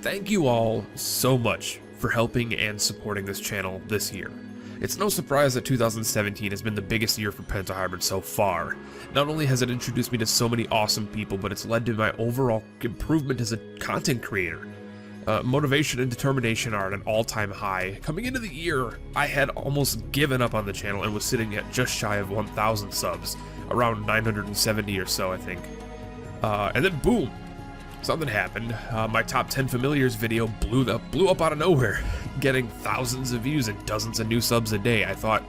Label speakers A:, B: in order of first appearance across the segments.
A: Thank you all so much for helping and supporting this channel this year. It's no surprise that 2017 has been the biggest year for PIMPED so far. Not only has it introduced me to so many awesome people, but it's led to my overall improvement as a content creator. Motivation and determination are at an all-time high. Coming into the year, I had almost given up on the channel and was sitting at just shy of 1,000 subs, around 970 or so, I think. And then boom, something happened. My top 10 familiars video blew up out of nowhere, getting thousands of views and dozens of new subs a day. I thought,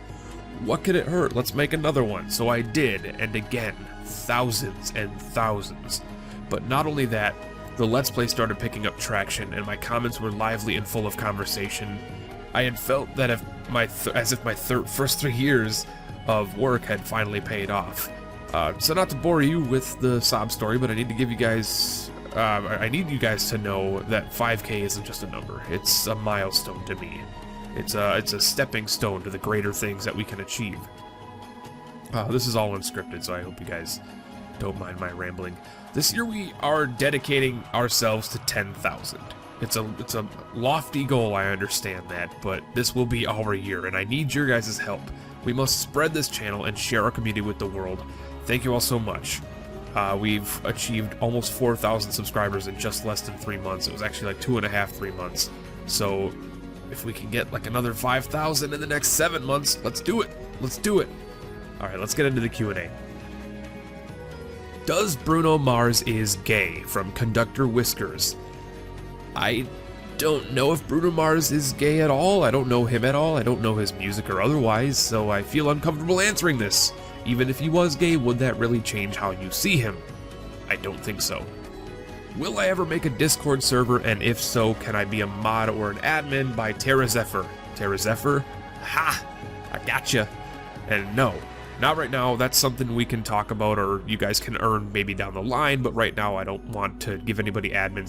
A: what could it hurt? Let's make another one. So I did, and again, thousands and thousands. But not only that, the Let's Play started picking up traction, and my comments were lively and full of conversation. I had felt that as if my first 3 years of work had finally paid off. So not to bore you with the sob story, but I need to give you guys, I need you guys to know that 5K isn't just a number. It's a milestone to me. It's a stepping stone to the greater things that we can achieve. This is all unscripted, so I hope you guys don't mind my rambling. This year we are dedicating ourselves to 10,000. It's a lofty goal, I understand that, but this will be our year, and I need your guys' help. We must spread this channel and share our community with the world. Thank you all so much. We've achieved almost 4,000 subscribers in just less than 3 months. It was actually like 2.5, 3 months. So if we can get like another 5,000 in the next 7 months, let's do it. Let's do it. All right, let's get into the Q&A. Does Bruno Mars is gay? From Conductor Whiskers. I don't know if Bruno Mars is gay at all. I don't know him at all. I don't know his music or otherwise, so I feel uncomfortable answering this. Even if he was gay, would that really change how you see him? I don't think so. Will I ever make a Discord server, and if so, can I be a mod or an admin by Terra Zephyr? Terra Zephyr? Ha! I gotcha. And no, not right now. That's something we can talk about, or you guys can earn maybe down the line, but right now I don't want to give anybody admin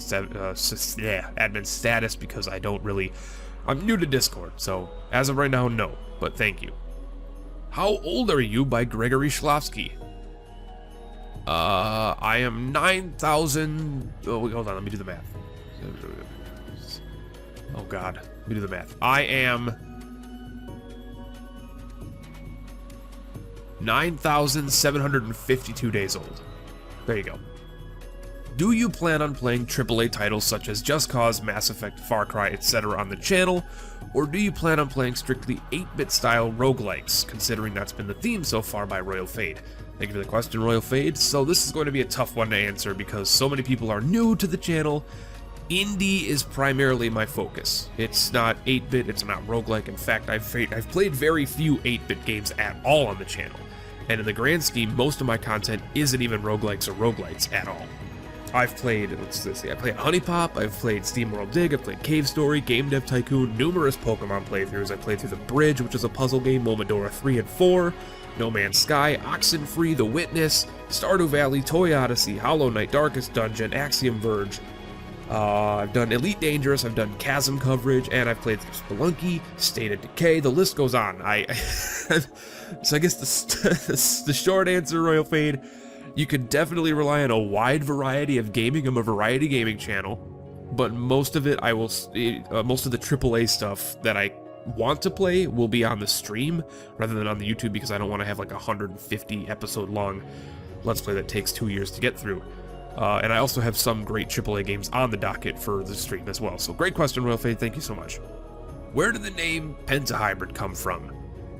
A: status because I'm new to Discord, so as of right now, no, but thank you. How old are you by Gregory Schlovsky? I am 9,000... Oh, hold on, let me do the math. Oh god, let me do the math. I am 9,752 days old. There you go. Do you plan on playing AAA titles such as Just Cause, Mass Effect, Far Cry, etc. on the channel, or do you plan on playing strictly 8-bit style roguelikes, considering that's been the theme so far by Royal Fade? Thank you for the question, Royal Fade. So this is going to be a tough one to answer because so many people are new to the channel. Indie is primarily my focus. It's not 8-bit, it's not roguelike. In fact, I've played very few 8-bit games at all on the channel. And in the grand scheme, most of my content isn't even roguelikes or roguelites at all. I've played, I played Honey Pop, I've played SteamWorld Dig, I've played Cave Story, Game Dev Tycoon, numerous Pokemon playthroughs. I played through The Bridge, which is a puzzle game, Momodora 3 and 4, No Man's Sky, Oxenfree, The Witness, Stardew Valley, Toy Odyssey, Hollow Knight, Darkest Dungeon, Axiom Verge. I've done Elite Dangerous, I've done Chasm coverage, and I've played through Spelunky, State of Decay, the list goes on. So I guess the short answer, Royal Fade, you could definitely rely on a wide variety of gaming. I'm a variety gaming channel, but most of it most of the AAA stuff that I want to play will be on the stream rather than on the YouTube because I don't want to have like a 150 episode long Let's Play that takes 2 years to get through. And I also have some great AAA games on the docket for the stream as well. So great question, Royal Fade. Thank you so much. Where did the name PIMPED come from?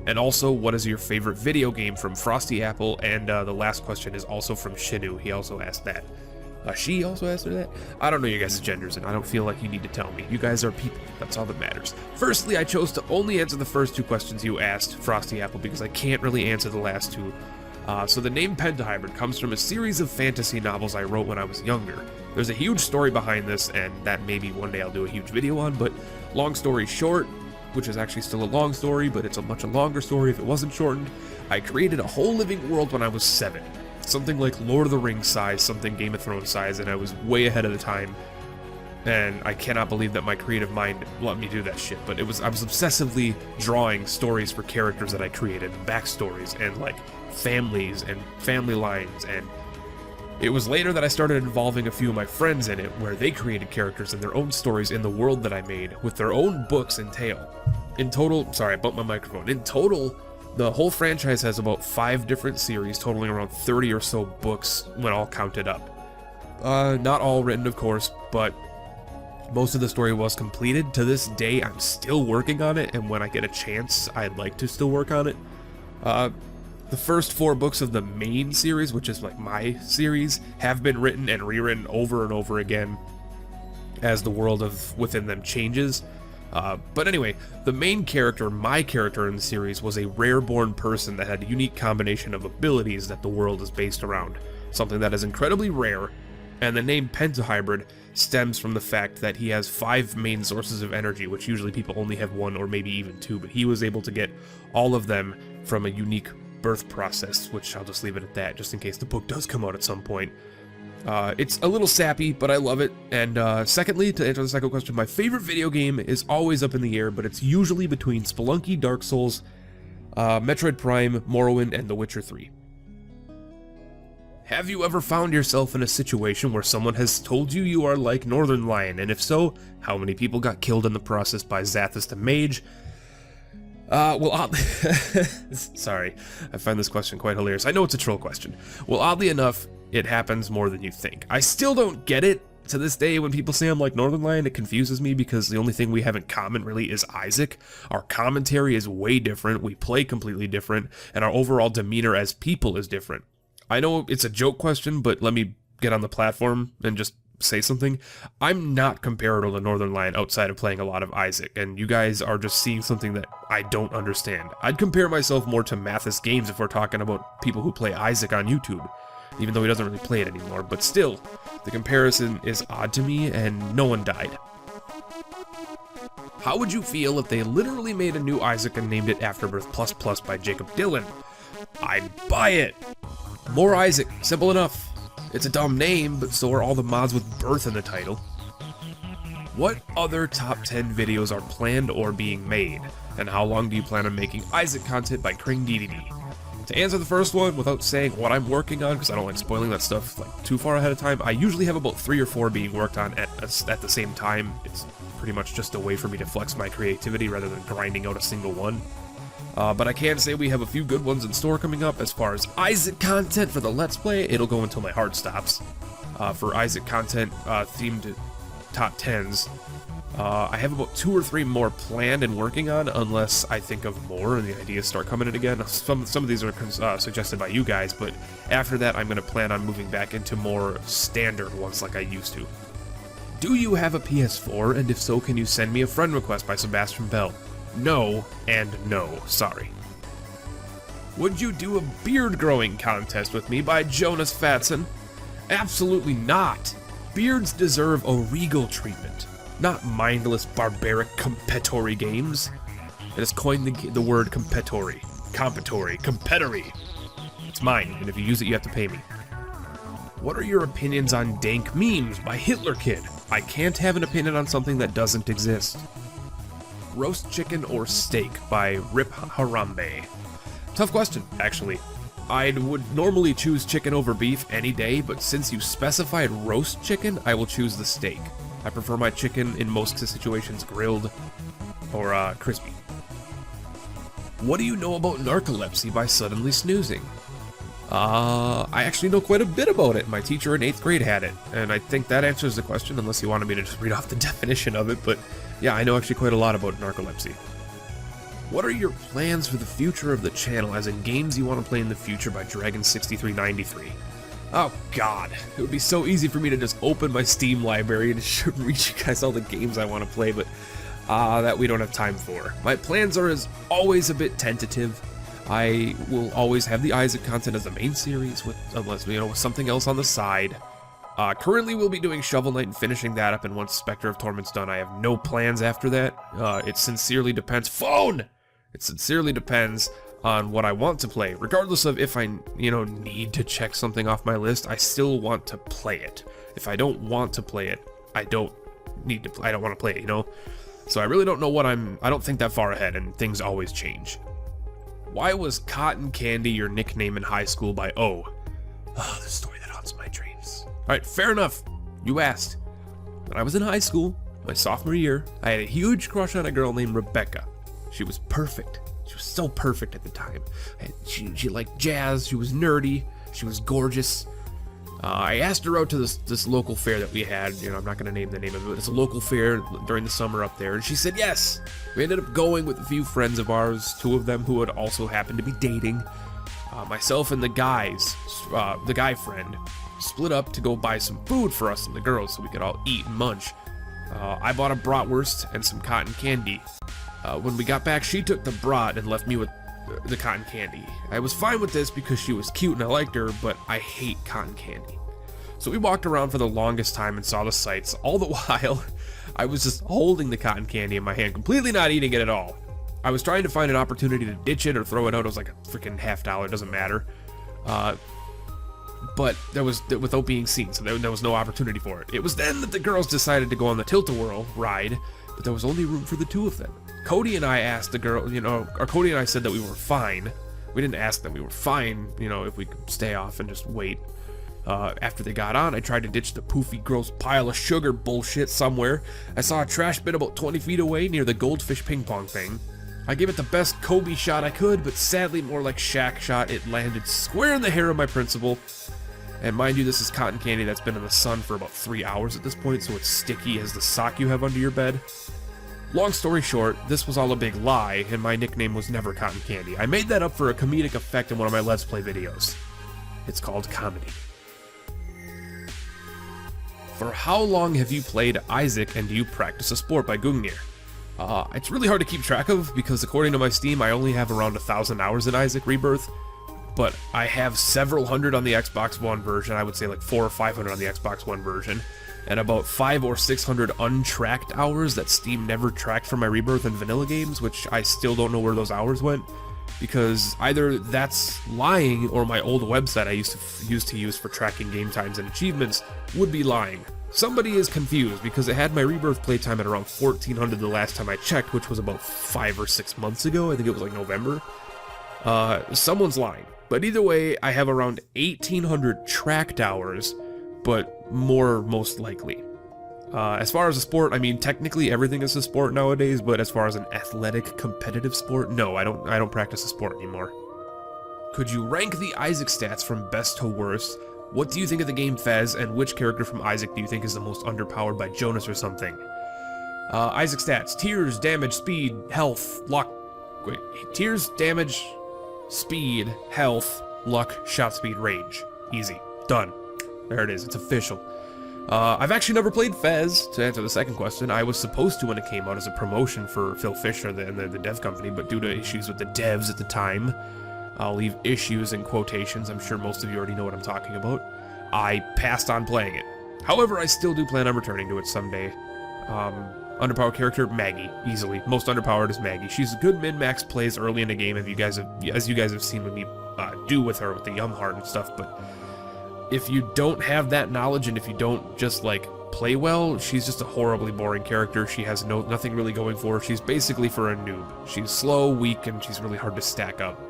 A: And also, what is your favorite video game from Frosty Apple? And the last question is also from Shinu. He also asked that. She also asked her that? I don't know your guys' genders, and I don't feel like you need to tell me. You guys are people. That's all that matters. Firstly, I chose to only answer the first 2 questions you asked, Frosty Apple, because I can't really answer the last 2. So the name PIMPED comes from a series of fantasy novels I wrote when I was younger. There's a huge story behind this, and that maybe one day I'll do a huge video on, but long story short, which is actually still a long story, but it's a much longer story if it wasn't shortened, I created a whole living world when I was 7. Something like Lord of the Rings size, something Game of Thrones size, and I was way ahead of the time. And I cannot believe that my creative mind let me do that shit, but I was obsessively drawing stories for characters that I created, backstories, and like families and family lines, and It was later that I started involving a few of my friends in it, where they created characters and their own stories in the world that I made, with their own books and tale. In total, sorry, I bumped my microphone. In total, the whole franchise has about 5 different series, totaling around 30 or so books when all counted up. Not all written, of course, but most of the story was completed. To this day, I'm still working on it, and when I get a chance, I'd like to still work on it. The first 4 books of the main series, which is like my series, have been written and rewritten over and over again as the world within them changes. But anyway, the main character, my character in the series, was a rare-born person that had a unique combination of abilities that the world is based around. Something that is incredibly rare, and the name Pentahybrid stems from the fact that he has 5 main sources of energy, which usually people only have 1 or maybe even 2, but he was able to get all of them from a unique birth process, which I'll just leave it at that, just in case the book does come out at some point. It's a little sappy, but I love it. And secondly, to answer the second question, my favorite video game is always up in the air, but it's usually between Spelunky, Dark Souls, Metroid Prime, Morrowind, and The Witcher 3. Have you ever found yourself in a situation where someone has told you you are like Northern Lion, and if so, how many people got killed in the process by Zathis the Mage? Sorry, I find this question quite hilarious. I know it's a troll question. Well, oddly enough, it happens more than you think. I still don't get it. To this day, when people say I'm like Northern Lion, it confuses me because the only thing we have in common really is Isaac. Our commentary is way different, we play completely different, and our overall demeanor as people is different. I know it's a joke question, but let me get on the platform and just say something. I'm not comparable to Northern Lion outside of playing a lot of Isaac, and you guys are just seeing something that I don't understand. I'd compare myself more to Mathis Games if we're talking about people who play Isaac on YouTube, even though he doesn't really play it anymore, but still, the comparison is odd to me, and no one died. How would you feel if they literally made a new Isaac and named it Afterbirth Plus by Jacob Dylan? I'd buy it! More Isaac, simple enough. It's a dumb name, but so are all the mods with birth in the title. What other top 10 videos are planned or being made? And how long do you plan on making Isaac content by Kring DDD? To answer the first one, without saying what I'm working on, because I don't like spoiling that stuff like too far ahead of time, I usually have about 3 or 4 being worked on at the same time. It's pretty much just a way for me to flex my creativity rather than grinding out a single one. But I can say we have a few good ones in store coming up. As far as Isaac content for the Let's Play, it'll go until my heart stops. For Isaac content themed top 10s, I have about 2 or 3 more planned and working on, unless I think of more and the ideas start coming in again. Some of these are suggested by you guys, but after that I'm going to plan on moving back into more standard ones like I used to. Do you have a PS4, and if so, can you send me a friend request by Sebastian Bell? No, and no, sorry. Would you do a beard growing contest with me by Jonas Fatson? Absolutely not. Beards deserve a regal treatment, not mindless barbaric competory games. It has coined the word competory. It's mine, and if you use it you have to pay me. What are your opinions on dank memes by Hitler Kid? I can't have an opinion on something that doesn't exist. Roast chicken or steak by Rip Harambe? Tough question, actually. I would normally choose chicken over beef any day, but since you specified roast chicken, I will choose the steak. I prefer my chicken in most situations grilled or crispy. What do you know about narcolepsy by suddenly snoozing? I actually know quite a bit about it. My teacher in 8th grade had it, and I think that answers the question, unless you wanted me to just read off the definition of it, but yeah, I know actually quite a lot about narcolepsy. What are your plans for the future of the channel, as in games you want to play in the future by Dragon6393? Oh god, it would be so easy for me to just open my Steam library and read you guys all the games I want to play, but that we don't have time for. My plans are as always a bit tentative. I will always have the Isaac content as the main series, unless, with something else on the side. Currently we'll be doing Shovel Knight and finishing that up, and once Spectre of Torment's done, I have no plans after that. It sincerely depends. It sincerely depends on what I want to play. Regardless of if I, need to check something off my list, I still want to play it. If I don't want to play it, I don't want to play it, So I really don't know I don't think that far ahead, and things always change. Why was Cotton Candy your nickname in high school by O? Oh, the story that haunts my dreams. Alright, fair enough. You asked. When I was in high school, my sophomore year, I had a huge crush on a girl named Rebecca. She was perfect. She was so perfect at the time. She liked jazz, she was nerdy, she was gorgeous. I asked her out to this local fair that we had. You know, I'm not going to name the name of it, but it's a local fair during the summer up there, and she said yes. We ended up going with a few friends of ours, two of them who had also happened to be dating. Myself and the guy friend, split up to go buy some food for us and the girls so we could all eat and munch. I bought a bratwurst and some cotton candy. When we got back, she took the brat and left me with the cotton candy. I was fine with this because she was cute and I liked her, but I hate cotton candy. So we walked around for the longest time and saw the sights. All the while, I was just holding the cotton candy in my hand, completely not eating it at all. I was trying to find an opportunity to ditch it or throw it out. It was like a freaking $50, doesn't matter. But there was, without being seen, so there was no opportunity for it. It was then that the girls decided to go on the Tilt-A-Whirl ride, but there was only room for the two of them. Cody and I asked the girl, or Cody and I said that we were fine. We didn't ask them, we were fine, if we could stay off and just wait. After they got on, I tried to ditch the poofy, gross pile of sugar bullshit somewhere. I saw a trash bin about 20 feet away near the goldfish ping pong thing. I gave it the best Kobe shot I could, but sadly more like Shaq shot. It landed square in the hair of my principal. And mind you, this is cotton candy that's been in the sun for about 3 hours at this point, so it's sticky as the sock you have under your bed. Long story short, this was all a big lie, and my nickname was never Cotton Candy. I made that up for a comedic effect in one of my Let's Play videos. It's called comedy. For how long have you played Isaac, and do you practice a sport by Gungnir? It's really hard to keep track of, because according to my Steam, I only have around 1,000 hours in Isaac Rebirth, but I have several hundred on the Xbox One version. I would say like 400 or 500 on the Xbox One version, and about 500 or 600 untracked hours that Steam never tracked for my Rebirth and vanilla games, which I still don't know where those hours went, because either that's lying or my old website I used to use for tracking game times and achievements would be lying. Somebody is confused, because it had my Rebirth playtime at around 1400 the last time I checked, which was about 5 or 6 months ago. I think it was like November. Someone's lying. But either way, I have around 1800 tracked hours, but more most likely. As far as a sport, I mean, technically everything is a sport nowadays, but as far as an athletic, competitive sport, no, I don't practice a sport anymore. Could you rank the Isaac stats from best to worst? What do you think of the game Fez, and which character from Isaac do you think is the most underpowered by Jonas or something? Isaac stats: tears, damage, speed, health, luck. Wait, tears, damage, speed, health, luck, shot speed, rage. Easy. Done. There it is. It's official. I've actually never played Fez, to answer the second question. I was supposed to when it came out as a promotion for Phil Fisher and the dev company, but due to issues with the devs at the time, I'll leave issues in quotations, I'm sure most of you already know what I'm talking about, I passed on playing it. However, I still do plan on returning to it someday. Underpowered character, Maggie, easily. Most underpowered is Maggie. She's a good min-max plays early in the game, as you guys have seen with me do with her with the Yum Heart and stuff, but if you don't have that knowledge and if you don't just, like, play well, she's just a horribly boring character. She has nothing really going for her. She's basically for a noob. She's slow, weak, and she's really hard to stack up.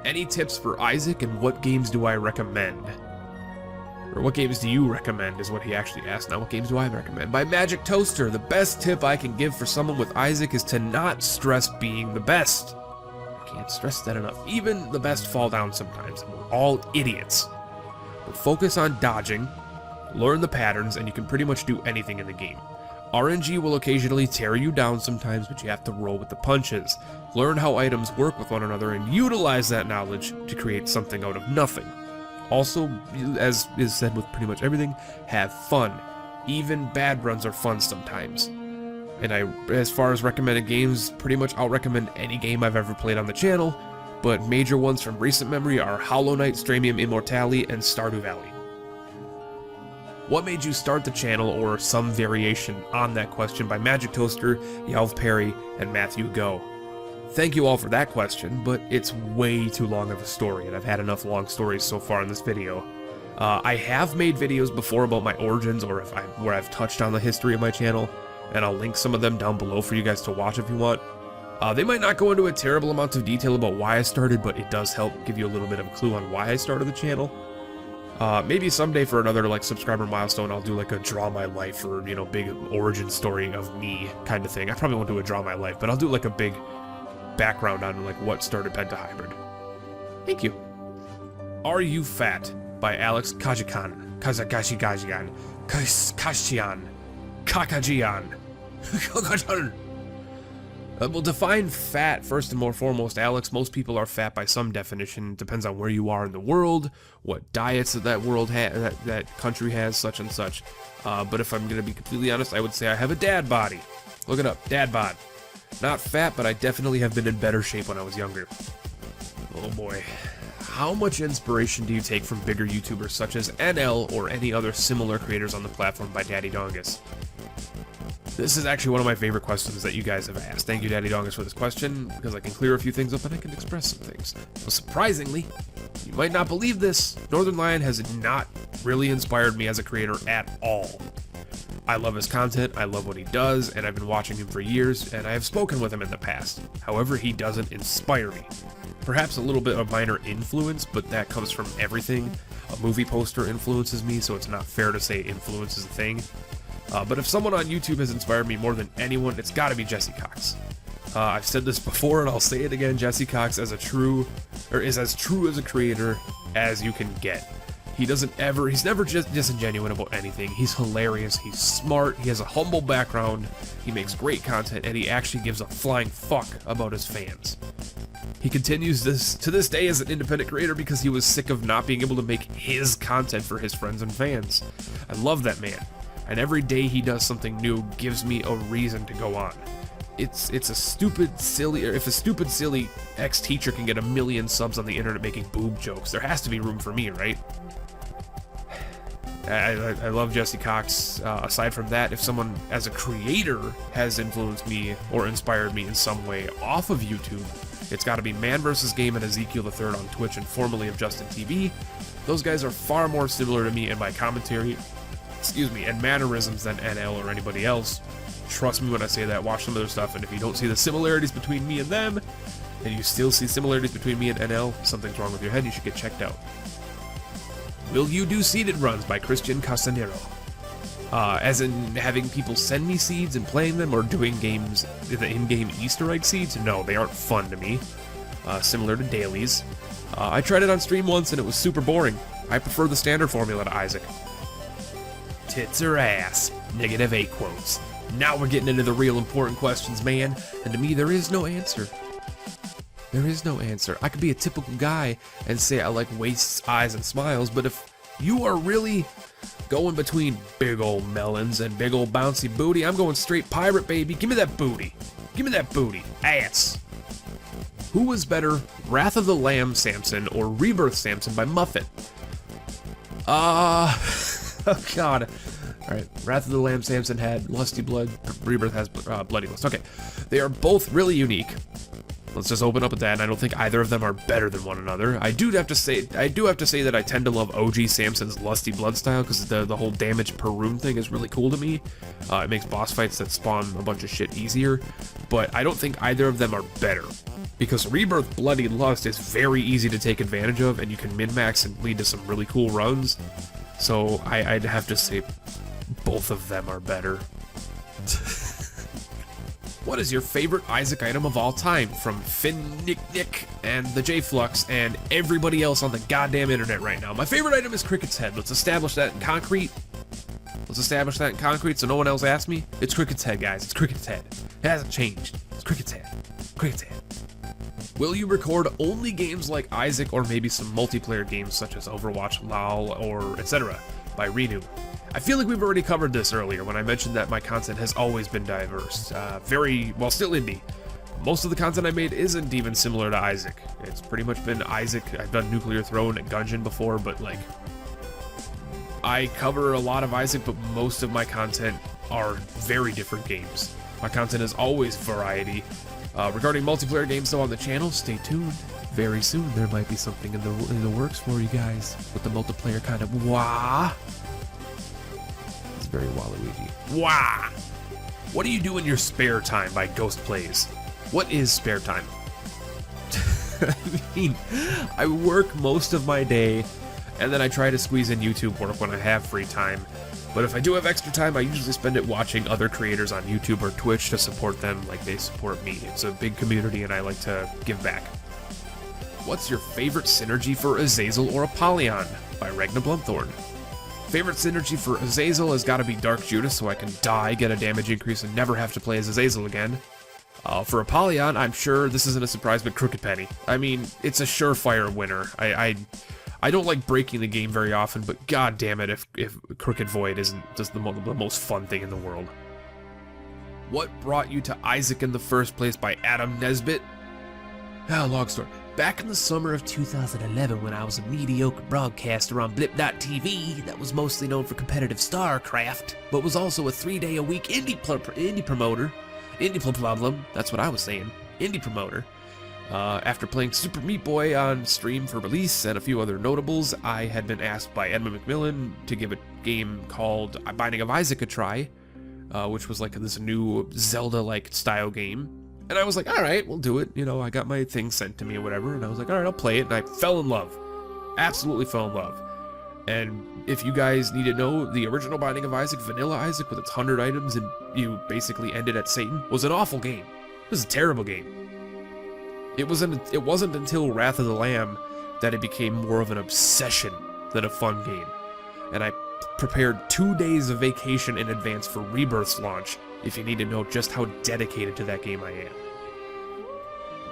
A: Any tips for Isaac, and what games do I recommend? Or what games do you recommend is what he actually asked. Now, what games do I recommend? By Magic Toaster, the best tip I can give for someone with Isaac is to not stress being the best. I can't stress that enough. Even the best fall down sometimes, and we're all idiots. But focus on dodging, learn the patterns, and you can pretty much do anything in the game. RNG will occasionally tear you down sometimes, but you have to roll with the punches. Learn how items work with one another and utilize that knowledge to create something out of nothing. Also, as is said with pretty much everything, have fun. Even bad runs are fun sometimes. And as far as recommended games, pretty much I'll recommend any game I've ever played on the channel, but major ones from recent memory are Hollow Knight, Stramium Immortale, and Stardew Valley. What made you start the channel, or some variation on that question, by Magic Toaster, Yelv Perry, and Matthew Go? Thank you all for that question, but it's way too long of a story, and I've had enough long stories so far in this video. I have made videos before about my origins, or where I've touched on the history of my channel, and I'll link some of them down below for you guys to watch if you want. They might not go into a terrible amount of detail about why I started, but it does help give you a little bit of a clue on why I started the channel. Maybe someday for another like subscriber milestone, I'll do like a draw my life or, you know, big origin story of me kind of thing. I probably won't do a draw my life, but I'll do like a big background on like what started PIMPED to hybrid. Thank you. Are You Fat by Alex Kajikan. Kazakajian. Kakajian. We'll define fat first and more foremost, Alex. Most people are fat by some definition. Depends on where you are in the world, what diets that world that country has, such and such. But if I'm gonna be completely honest, I would say I have a dad body. Look it up, dad bod. Not fat, but I definitely have been in better shape when I was younger. Oh boy. How much inspiration do you take from bigger YouTubers such as NL or any other similar creators on the platform by Daddy Dongus? This is actually one of my favorite questions that you guys have asked. Thank you, Daddy Dongus, for this question, because I can clear a few things up and I can express some things. Well, surprisingly, you might not believe this, Northern Lion has not really inspired me as a creator at all. I love his content, I love what he does, and I've been watching him for years, and I have spoken with him in the past. However, he doesn't inspire me. Perhaps a little bit of minor influence, but that comes from everything. A movie poster influences me, so it's not fair to say influence is a thing. But if someone on YouTube has inspired me more than anyone, it's gotta be Jesse Cox. I've said this before and I'll say it again, Jesse Cox is as true as a creator as you can get. He's never just disingenuous about anything. He's hilarious, he's smart, he has a humble background, he makes great content, and he actually gives a flying fuck about his fans. He continues this to this day as an independent creator because he was sick of not being able to make his content for his friends and fans. I love that man. And every day he does something new gives me a reason to go on. It's a stupid, silly, or if a stupid, silly ex-teacher can get 1 million subs on the internet making boob jokes, there has to be room for me, right? I love Jesse Cox. Aside from that, if someone as a creator has influenced me or inspired me in some way off of YouTube, it's got to be Man vs. Game and Ezekiel III on Twitch and formerly of Justin TV. Those guys are far more similar to me in my commentary, and mannerisms than NL or anybody else. Trust me when I say that. Watch some of their stuff, and if you don't see the similarities between me and them, and you still see similarities between me and NL, something's wrong with your head, you should get checked out. Will you do seeded runs by Christian Casanero? As in having people send me seeds and playing them, or doing games, the in-game Easter egg seeds? No, they aren't fun to me. Similar to dailies. I tried it on stream once and it was super boring. I prefer the standard formula to Isaac. Tits or ass? -8 quotes. Now we're getting into the real important questions, man. And to me, there is no answer. There is no answer. I could be a typical guy and say I like waists, eyes, and smiles, but if you are really going between big old melons and big old bouncy booty, I'm going straight pirate, baby. Give me that booty. Give me that booty. Ass. Who was better, Wrath of the Lamb Samson or Rebirth Samson by Muffet? Oh god. Alright, Wrath of the Lamb Samson had lusty blood, Rebirth has bloody lust. Okay, they are both really unique. Let's just open up with that, and I don't think either of them are better than one another. I do have to say that I tend to love OG Samson's lusty blood style, because the whole damage per rune thing is really cool to me. It makes boss fights that spawn a bunch of shit easier, but I don't think either of them are better. Because Rebirth Bloody Lust is very easy to take advantage of, and you can min-max and lead to some really cool runs. So I'd have to say both of them are better. What is your favorite Isaac item of all time? From Finn-Nick-Nick and the J-Flux and everybody else on the goddamn internet right now. My favorite item is Cricket's Head. Let's establish that in concrete. So no one else asks me. It's Cricket's Head, guys. It's Cricket's Head. It hasn't changed. It's Cricket's Head. Cricket's Head. Will you record only games like Isaac or maybe some multiplayer games such as Overwatch, LoL, or etc. by Renew? I feel like we've already covered this earlier when I mentioned that my content has always been diverse, still indie. Most of the content I made isn't even similar to Isaac. It's pretty much been Isaac. I've done Nuclear Throne and Gungeon before, but like, I cover a lot of Isaac, but most of my content are very different games. My content is always variety. Regarding multiplayer games though on the channel, stay tuned. Very soon there might be something in the works for you guys with the multiplayer kind of wah. Very Waluigi. Wah! What do you do in your spare time by Ghost Plays? What is spare time? I mean, I work most of my day and then I try to squeeze in YouTube work when I have free time. But if I do have extra time, I usually spend it watching other creators on YouTube or Twitch to support them like they support me. It's a big community and I like to give back. What's your favorite synergy for Azazel or Apollyon? By Regna Blumthorn. Favorite synergy for Azazel has got to be Dark Judas, so I can die, get a damage increase, and never have to play as Azazel again. For Apollyon, I'm sure this isn't a surprise, but Crooked Penny. I mean, it's a surefire winner. I don't like breaking the game very often, but god damn it if Crooked Void isn't just the most fun thing in the world. What brought you to Isaac in the first place? By Adam Nesbitt. Long story. Back in the summer of 2011, when I was a mediocre broadcaster on Blip.tv that was mostly known for competitive StarCraft, but was also a 3-day-a-week indie promoter. That's what I was saying. Indie promoter. After playing Super Meat Boy on stream for release and a few other notables, I had been asked by Edmund McMillan to give a game called Binding of Isaac a try, which was like this new Zelda-like style game. And I was like, alright, we'll do it. You know, I got my thing sent to me or whatever, and I was like, alright, I'll play it, and I fell in love. Absolutely fell in love. And if you guys need to know, the original Binding of Isaac, Vanilla Isaac, with its 100 items and you basically ended at Satan, was an awful game. It was a terrible game. It wasn't until Wrath of the Lamb that it became more of an obsession than a fun game. And I prepared 2 days of vacation in advance for Rebirth's launch, if you need to know just how dedicated to that game I am.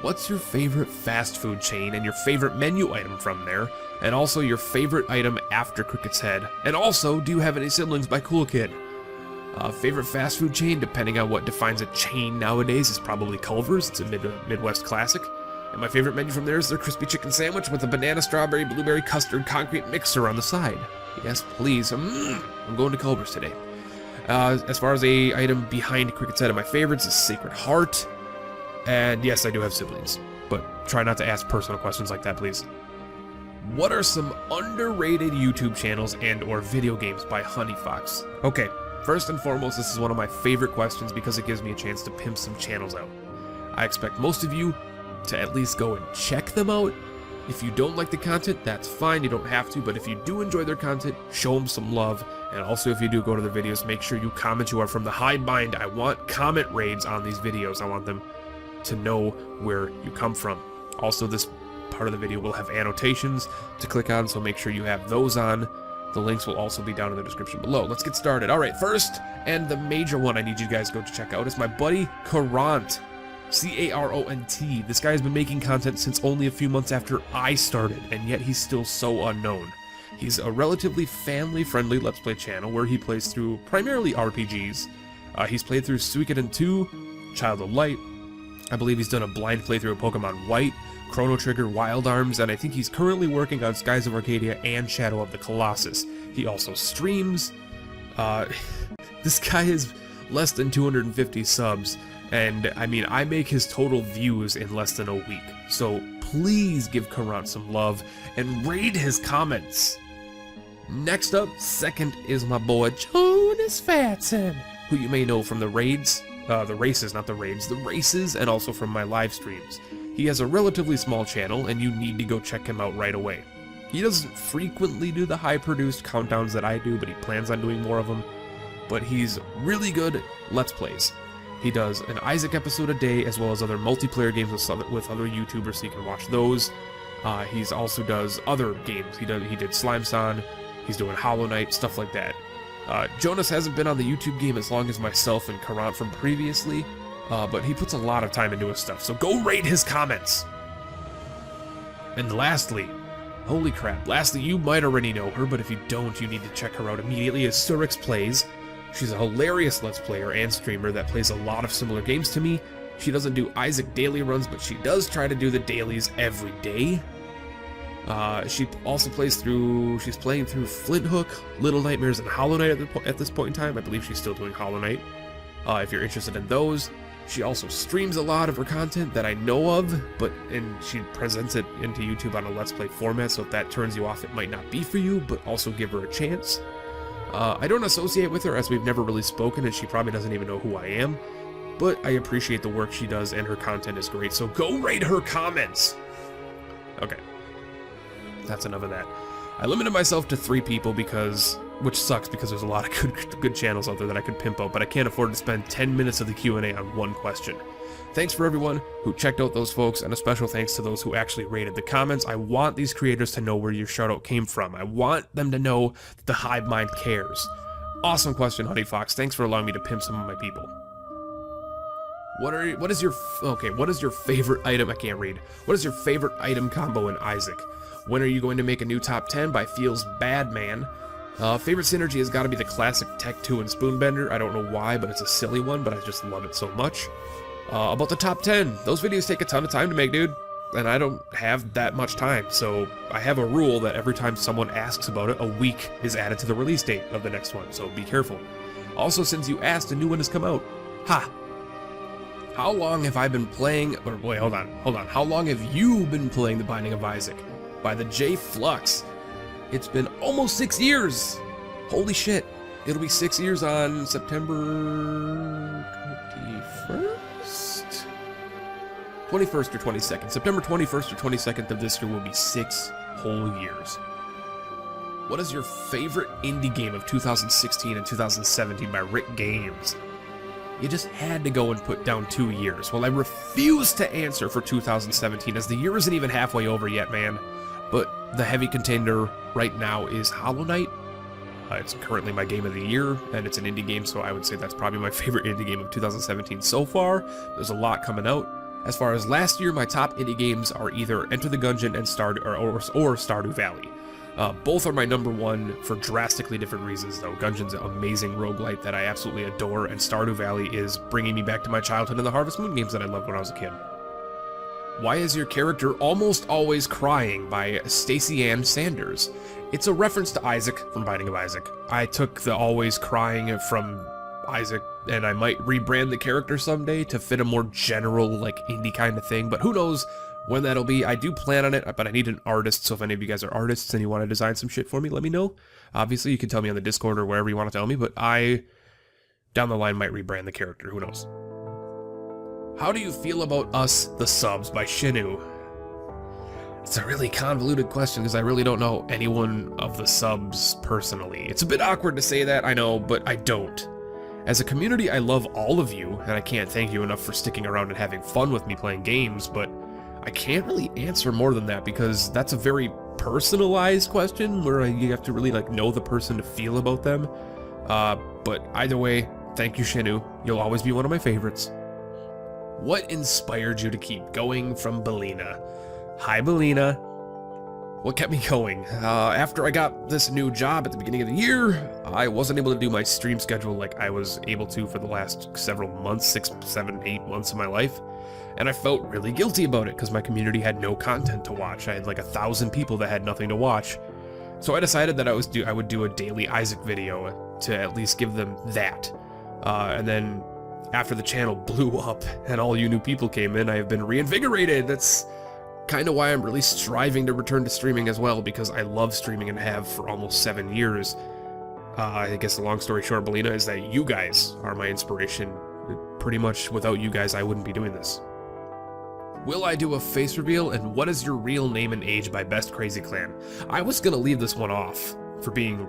A: What's your favorite fast food chain and your favorite menu item from there? And also your favorite item after Cricket's Head? And also, do you have any siblings by Cool Kid? Favorite fast food chain, depending on what defines a chain nowadays, is probably Culver's. It's a Midwest classic. And my favorite menu from there is their crispy chicken sandwich with a banana, strawberry, blueberry, custard, concrete mixer on the side. Yes, please. I'm going to Culver's today. As far as a item behind Cricket's Head of my favorites is Sacred Heart. And yes, I do have siblings, but try not to ask personal questions like that, please. What are some underrated YouTube channels and or video games by Honeyfox? Okay, first and foremost, this is one of my favorite questions because it gives me a chance to pimp some channels out. I expect most of you to at least go and check them out. If you don't like the content, that's fine, you don't have to, but if you do enjoy their content, show them some love. And also, if you do go to their videos, make sure you comment you are from the HybeMind. I want comment raids on these videos. I want them to know where you come from. Also, this part of the video will have annotations to click on, so make sure you have those on. The links will also be down in the description below. Let's get started. Alright, first, and the major one I need you guys to go to check out is my buddy Caront. C-A-R-O-N-T. This guy has been making content since only a few months after I started, and yet he's still so unknown. He's a relatively family-friendly Let's Play channel where he plays through primarily RPGs. He's played through Suikoden 2, Child of Light. I believe he's done a blind playthrough of Pokemon White, Chrono Trigger, Wild Arms, and I think he's currently working on Skies of Arcadia and Shadow of the Colossus. He also streams. This guy is less than 250 subs. And, I mean, I make his total views in less than a week. So, please give Caront some love and raid his comments. Next up, second, is my boy Jonas Fatson, who you may know from the races, and also from my live streams. He has a relatively small channel, and you need to go check him out right away. He doesn't frequently do the high-produced countdowns that I do, but he plans on doing more of them. But he's really good at Let's Plays. He does an Isaac episode a day, as well as other multiplayer games with other YouTubers, so you can watch those. He's also does other games. He did Slime Son, he's doing Hollow Knight, stuff like that. Jonas hasn't been on the YouTube game as long as myself and Caront from previously, but he puts a lot of time into his stuff, so go raid his comments! And lastly, holy crap, you might already know her, but if you don't, you need to check her out immediately, is Surix Plays. She's a hilarious Let's Player and streamer that plays a lot of similar games to me. She doesn't do Isaac daily runs, but she does try to do the dailies every day. She also she's playing through Flint Hook, Little Nightmares, and Hollow Knight at this point in time. I believe she's still doing Hollow Knight, if you're interested in those. She also streams a lot of her content that I know of, and she presents it into YouTube on a Let's Play format, so if that turns you off, it might not be for you, but also give her a chance. I don't associate with her as we've never really spoken, and she probably doesn't even know who I am, but I appreciate the work she does, and her content is great, so go raid her comments! Okay. That's enough of that. I limited myself to 3 people which sucks because there's a lot of good channels out there that I could pimp out, but I can't afford to spend 10 minutes of the Q&A on one question. Thanks for everyone who checked out those folks, and a special thanks to those who actually rated the comments. I want these creators to know where your shoutout came from. I want them to know that the HybeMind cares. Awesome question, Honey Fox. Thanks for allowing me to pimp some of my people. What is your favorite item? I can't read. What is your favorite item combo in Isaac? When are you going to make a new top 10 by Feels Bad Man? Favorite synergy has got to be the classic Tech 2 and Spoonbender. I don't know why, but it's a silly one, but I just love it so much. About the top 10, those videos take a ton of time to make, dude, and I don't have that much time, so I have a rule that every time someone asks about it, a week is added to the release date of the next one, so be careful. Also, since you asked, a new one has come out. How long have I been playing, or wait, hold on. How long have you been playing The Binding of Isaac? By the J Flux. It's been almost 6 years! Holy shit. It'll be 6 years on September 21st? 21st or 22nd. September 21st or 22nd of this year will be 6 whole years. What is your favorite indie game of 2016 and 2017 by Rick Games? You just had to go and put down 2 years. Well, I refuse to answer for 2017, as the year isn't even halfway over yet, man. But the heavy contender right now is Hollow Knight. It's currently my game of the year, and it's an indie game, so I would say that's probably my favorite indie game of 2017 so far. There's a lot coming out. As far as last year, my top indie games are either Enter the Gungeon and Stardew Valley. Both are my number one for drastically different reasons, though. Gungeon's an amazing roguelite that I absolutely adore, and Stardew Valley is bringing me back to my childhood and the Harvest Moon games that I loved when I was a kid. Why is your character almost always crying by Stacey Ann Sanders? It's a reference to Isaac from Binding of Isaac. I took the always crying from Isaac, and I might rebrand the character someday to fit a more general, like, indie kind of thing, but who knows when that'll be. I do plan on it, but I need an artist, so if any of you guys are artists and you want to design some shit for me, let me know. Obviously, you can tell me on the Discord or wherever you want to tell me, but I, down the line, might rebrand the character, who knows. How do you feel about Us, the Subs by Shinu? It's a really convoluted question because I really don't know anyone of the subs personally. It's a bit awkward to say that, I know, but I don't. As a community, I love all of you, and I can't thank you enough for sticking around and having fun with me playing games, but I can't really answer more than that because that's a very personalized question where you have to really know the person to feel about them. But either way, thank you, Shinu. You'll always be one of my favorites. What inspired you to keep going from Belina? Hi, Belina. What kept me going? After I got this new job at the beginning of the year, I wasn't able to do my stream schedule like I was able to for the last several months, 6, 7, 8 months of my life. And I felt really guilty about it because my community had no content to watch. I had like 1,000 people that had nothing to watch. So I decided that I would do a daily Isaac video to at least give them that. And then after the channel blew up and all you new people came in, I have been reinvigorated. That's kind of why I'm really striving to return to streaming as well, because I love streaming and have for almost 7 years. I guess the long story short, Belina, is that you guys are my inspiration. Pretty much without you guys, I wouldn't be doing this. Will I do a face reveal, and what is your real name and age by Best Crazy Clan? I was gonna leave this one off for being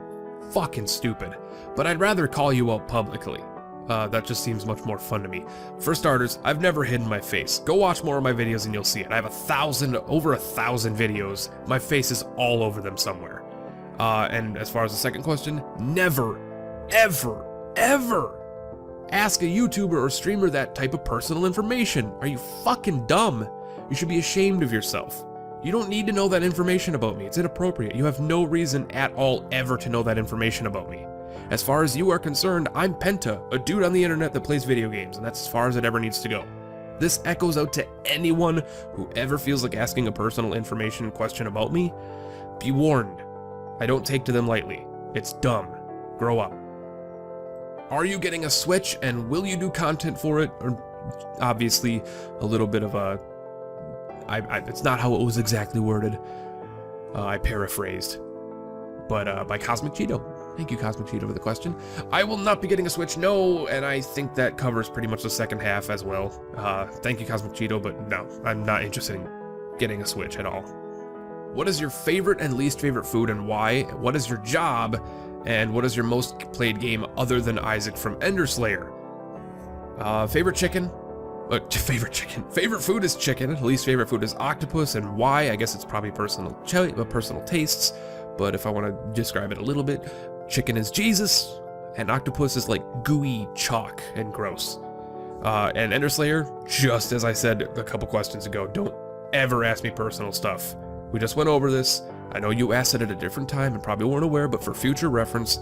A: fucking stupid, but I'd rather call you out publicly. That just seems much more fun to me. For starters, I've never hidden my face. Go watch more of my videos and you'll see it. I have over 1,000 videos. My face is all over them somewhere. And as far as the second question, never, ever, ever ask a YouTuber or streamer that type of personal information. Are you fucking dumb? You should be ashamed of yourself. You don't need to know that information about me. It's inappropriate. You have no reason at all ever to know that information about me. As far as you are concerned, I'm Penta, a dude on the internet that plays video games, and that's as far as it ever needs to go. This echoes out to anyone who ever feels like asking a personal information question about me. Be warned. I don't take to them lightly. It's dumb. Grow up. Are you getting a Switch, and will you do content for it? Or obviously, a little bit of a... it's not how it was exactly worded. I paraphrased. But by Cosmic Cheeto. Thank you, Cosmic Cheeto, for the question. I will not be getting a Switch, no, and I think that covers pretty much the second half as well. Thank you, Cosmic Cheeto, but no, I'm not interested in getting a Switch at all. What is your favorite and least favorite food and why? What is your job? And what is your most played game other than Isaac from Ender Slayer? Favorite chicken? Favorite food is chicken. Least favorite food is octopus, and why? I guess it's probably personal tastes. But if I want to describe it a little bit, chicken is Jesus, and octopus is like gooey chalk and gross. And Ender Slayer, just as I said a couple questions ago, don't ever ask me personal stuff. We just went over this. I know you asked it at a different time and probably weren't aware, but for future reference,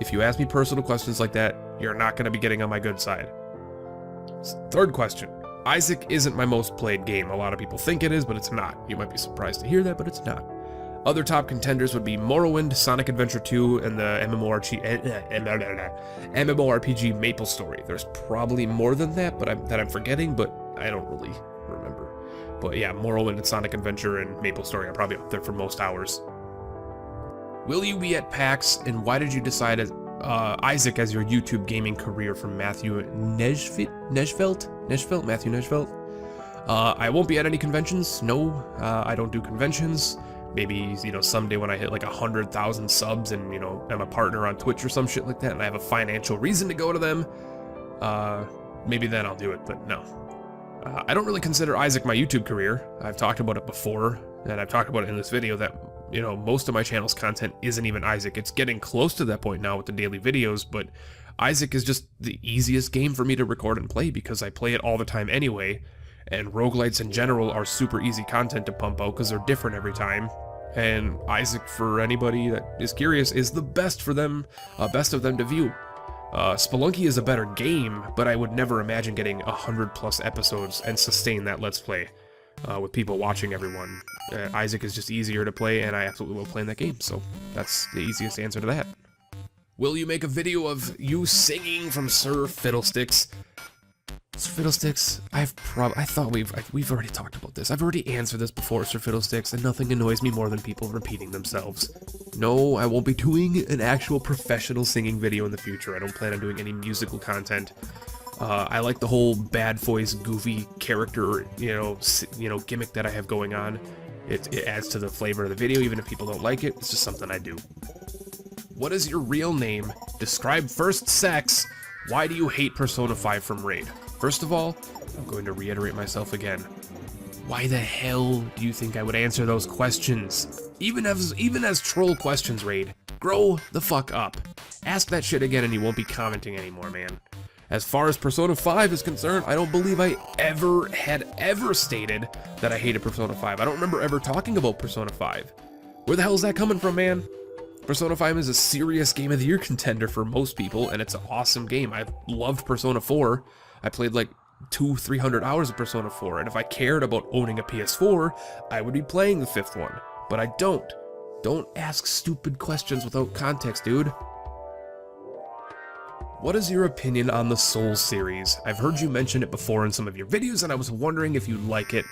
A: if you ask me personal questions like that, you're not going to be getting on my good side. Third question. Isaac isn't my most played game. A lot of people think it is, but it's not. You might be surprised to hear that, but it's not. Other top contenders would be Morrowind, Sonic Adventure 2, and the MMORPG MapleStory. There's probably more than that, that I'm forgetting, but I don't really remember. But yeah, Morrowind and Sonic Adventure and MapleStory are probably up there for most hours. Will you be at PAX, and why did you decide Isaac as your YouTube gaming career? From Matthew Nejvelt? Matthew Nejvelt? I won't be at any conventions. No, I don't do conventions. Maybe, someday when I hit like 100,000 subs and, I'm a partner on Twitch or some shit like that and I have a financial reason to go to them, maybe then I'll do it, but no. I don't really consider Isaac my YouTube career. I've talked about it before, and I've talked about it in this video that, most of my channel's content isn't even Isaac. It's getting close to that point now with the daily videos, but Isaac is just the easiest game for me to record and play because I play it all the time anyway, and roguelites in general are super easy content to pump out because they're different every time. And Isaac, for anybody that is curious, is the best for them, best of them to view. Spelunky is a better game, but I would never imagine getting 100+ episodes and sustain that Let's Play with people watching everyone. Isaac is just easier to play, and I absolutely love playing that game, so that's the easiest answer to that. Will you make a video of you singing from Sir Fiddlesticks? Sir Fiddlesticks, I thought we've already talked about this. I've already answered this before, Sir Fiddlesticks, and nothing annoys me more than people repeating themselves. No, I won't be doing an actual professional singing video in the future. I don't plan on doing any musical content. I like the whole bad voice, goofy character, gimmick that I have going on. It adds to the flavor of the video, even if people don't like it. It's just something I do. What is your real name? Describe first sex. Why do you hate Persona 5 from Raid? First of all, I'm going to reiterate myself again. Why the hell do you think I would answer those questions? Even as troll questions, Raid. Grow the fuck up. Ask that shit again and you won't be commenting anymore, man. As far as Persona 5 is concerned, I don't believe I ever stated that I hated Persona 5. I don't remember ever talking about Persona 5. Where the hell is that coming from, man? Persona 5 is a serious Game of the Year contender for most people, and it's an awesome game. I loved Persona 4. I played like 200-300 hours of Persona 4, and if I cared about owning a PS4, I would be playing the 5th one. But I don't. Don't ask stupid questions without context, dude. What is your opinion on the Souls series? I've heard you mention it before in some of your videos, and I was wondering if you like it.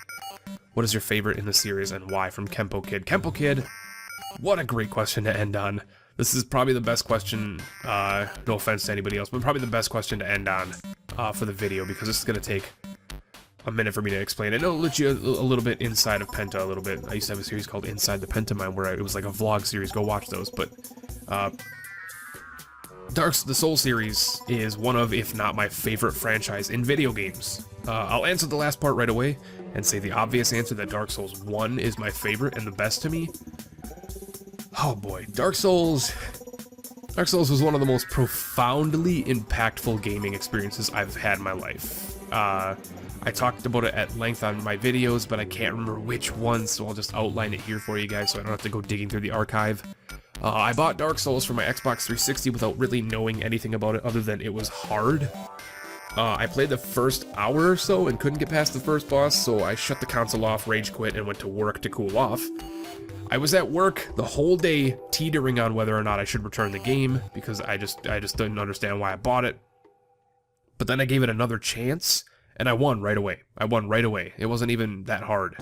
A: What is your favorite in the series, and why? From Kempo Kid. Kempo Kid, what a great question to end on. This is probably the best question, no offense to anybody else, but probably the best question to end on for the video, because this is going to take a minute for me to explain it. It'll let you a little bit inside of Penta a little bit. I used to have a series called Inside the Pentamind where it was like a vlog series. Go watch those. But the Soul series is one of, if not my favorite franchise in video games. I'll answer the last part right away and say the obvious answer that Dark Souls 1 is my favorite and the best to me. Oh boy, Dark Souls was one of the most profoundly impactful gaming experiences I've had in my life. I talked about it at length on my videos, but I can't remember which one, so I'll just outline it here for you guys so I don't have to go digging through the archive. I bought Dark Souls for my Xbox 360 without really knowing anything about it other than it was hard. I played the first hour or so and couldn't get past the first boss, so I shut the console off, rage quit, and went to work to cool off. I was at work the whole day teetering on whether or not I should return the game because I just didn't understand why I bought it. But then I gave it another chance and I won right away. It wasn't even that hard.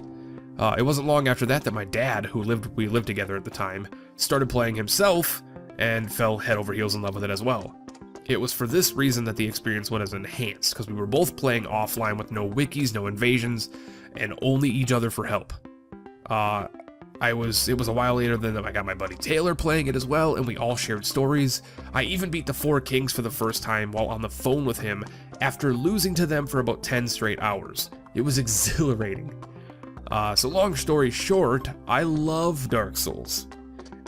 A: It wasn't long after that my dad, we lived together at the time, started playing himself and fell head over heels in love with it as well. It was for this reason that the experience went as enhanced, because we were both playing offline with no wikis, no invasions, and only each other for help. It was a while later than I got my buddy Taylor playing it as well, and we all shared stories. I even beat the 4 kings for the first time while on the phone with him after losing to them for about 10 straight hours. It was exhilarating. So long story short, I love Dark Souls.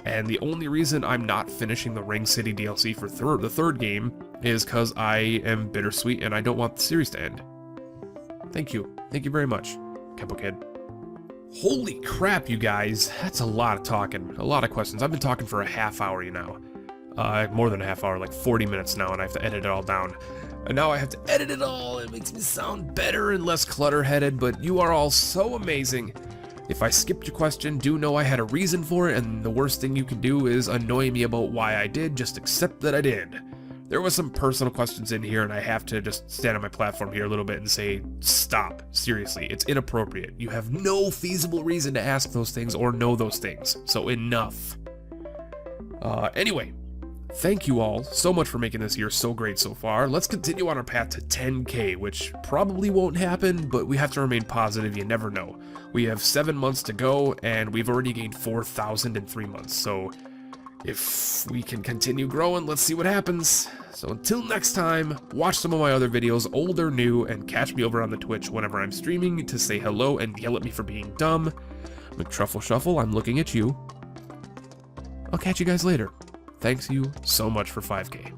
A: And the only reason I'm not finishing the Ring City DLC for the third game is because I am bittersweet and I don't want the series to end. Thank you. Thank you very much, Kempo Kid. Holy crap, you guys. That's a lot of talking. A lot of questions. I've been talking for a half hour, you know. More than a half hour, like 40 minutes now, and I have to edit it all down. And now I have to edit it all. It makes me sound better and less clutter-headed, but you are all so amazing. If I skipped your question, do know I had a reason for it, and the worst thing you can do is annoy me about why I did, just accept that I did. There was some personal questions in here, and I have to just stand on my platform here a little bit and say, stop. Seriously, it's inappropriate. You have no feasible reason to ask those things or know those things, so enough. Anyway, thank you all so much for making this year so great so far. Let's continue on our path to 10K, which probably won't happen, but we have to remain positive, you never know. We have 7 months to go, and we've already gained 4,000 in 3 months, so if we can continue growing, let's see what happens. So until next time, watch some of my other videos, old or new, and catch me over on the Twitch whenever I'm streaming to say hello and yell at me for being dumb. McTruffle Shuffle, I'm looking at you. I'll catch you guys later. Thanks you so much for 5K.